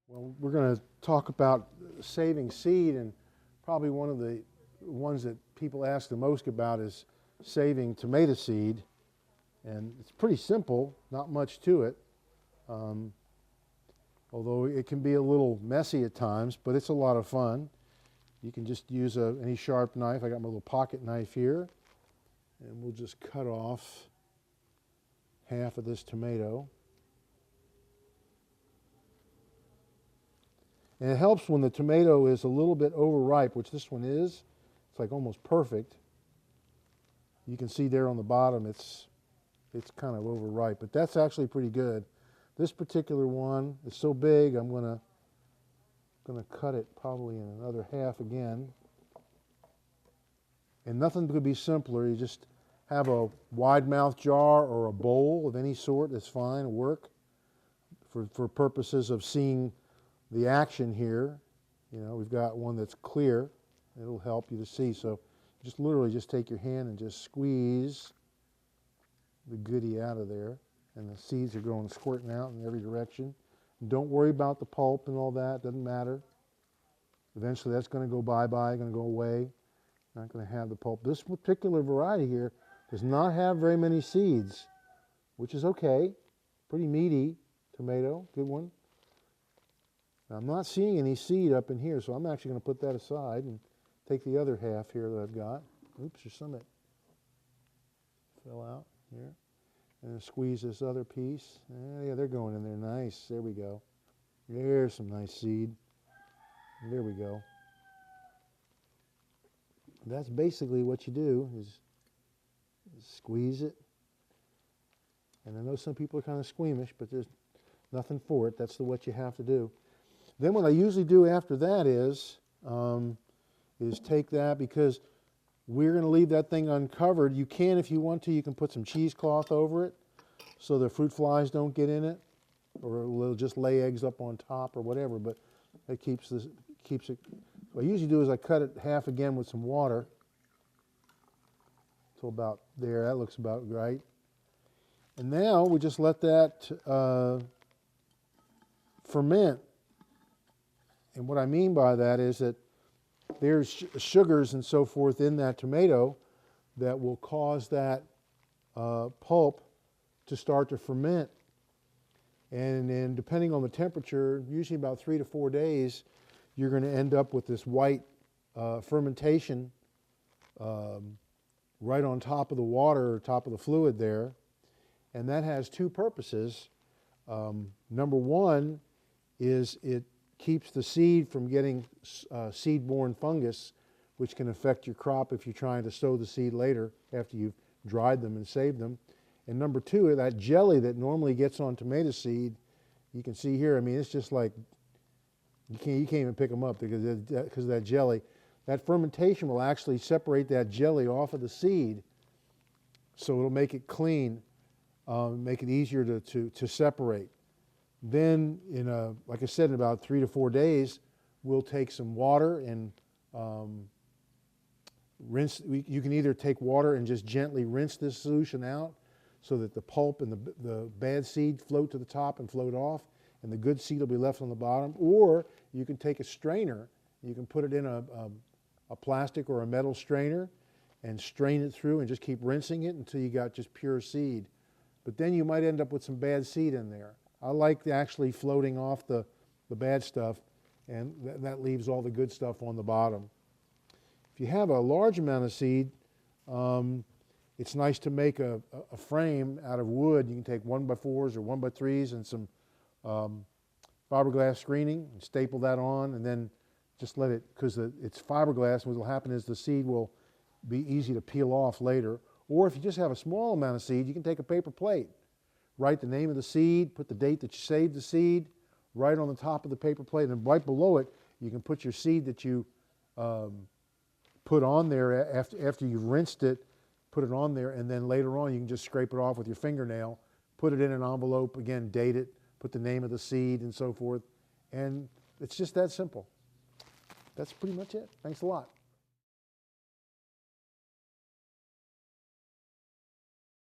Well, we're going to talk about saving seed, and probably one of the ones that people ask the most about is saving tomato seed. And it's pretty simple, not much to it, although it can be a little messy at times, but it's a lot of fun. You can just use any sharp knife. I got my little pocket knife here, and we'll just cut off half of this tomato. And it helps when the tomato is a little bit overripe, which this one is. It's like almost perfect. You can see there on the bottom it's kind of overripe, but that's actually pretty good. This particular one is so big, I'm gonna cut it probably in another half again. And nothing could be simpler. You just have a wide mouth jar or a bowl of any sort. That's fine, it'll work for purposes of seeing the action here. You know, we've got one that's clear. It'll help you to see. So just literally just take your hand and just squeeze the goodie out of there. And the seeds are going squirting out in every direction. And don't worry about the pulp and all that. Doesn't matter. Eventually that's going to go bye-bye, going to go away. Not going to have the pulp. This particular variety here does not have very many seeds, which is okay. Pretty meaty tomato. Good one. Now, I'm not seeing any seed up in here, so I'm actually going to put that aside and take the other half here that I've got. Oops, there's some that fell out here. And then squeeze this other piece. Yeah, they're going in there nice. There we go. There's some nice seed. There we go. That's basically what you do is squeeze it. And I know some people are kind of squeamish, but there's nothing for it. That's what you have to do. Then what I usually do after that is take that, because we're going to leave that thing uncovered. You can, if you want to, you can put some cheesecloth over it so the fruit flies don't get in it, or it'll just lay eggs up on top or whatever, but it keeps it. What I usually do is I cut it half again with some water till about there. That looks about right. And now we just let that ferment. And what I mean by that is that there's sugars and so forth in that tomato that will cause that pulp to start to ferment. And then depending on the temperature, usually about 3 to 4 days, you're going to end up with this white fermentation right on top of the water or top of the fluid there. And that has two purposes. Number one is it keeps the seed from getting seed-borne fungus, which can affect your crop if you're trying to sow the seed later after you've dried them and saved them. And number two, that jelly that normally gets on tomato seed, you can see here, I mean, it's just like, you can't even pick them up because of that jelly. That fermentation will actually separate that jelly off of the seed, so it'll make it clean, make it easier to separate. Then, like I said, in about 3 to 4 days, we'll take some water and rinse. You can either take water and just gently rinse this solution out so that the pulp and the bad seed float to the top and float off, and the good seed will be left on the bottom. Or you can take a strainer, you can put it in a plastic or a metal strainer and strain it through and just keep rinsing it until you got just pure seed. But then you might end up with some bad seed in there. I like actually floating off the bad stuff, and that leaves all the good stuff on the bottom. If you have a large amount of seed, it's nice to make a frame out of wood. You can take 1x4s or 1x3s and some fiberglass screening and staple that on, and then just let it, because it's fiberglass, what will happen is the seed will be easy to peel off later. Or if you just have a small amount of seed, you can take a paper plate. Write the name of the seed, put the date that you saved the seed right on the top of the paper plate, and right below it you can put your seed that you put on there after you've rinsed it, put it on there, and then later on you can just scrape it off with your fingernail, put it in an envelope, again date it, put the name of the seed and so forth, and it's just that simple. That's pretty much it. Thanks a lot.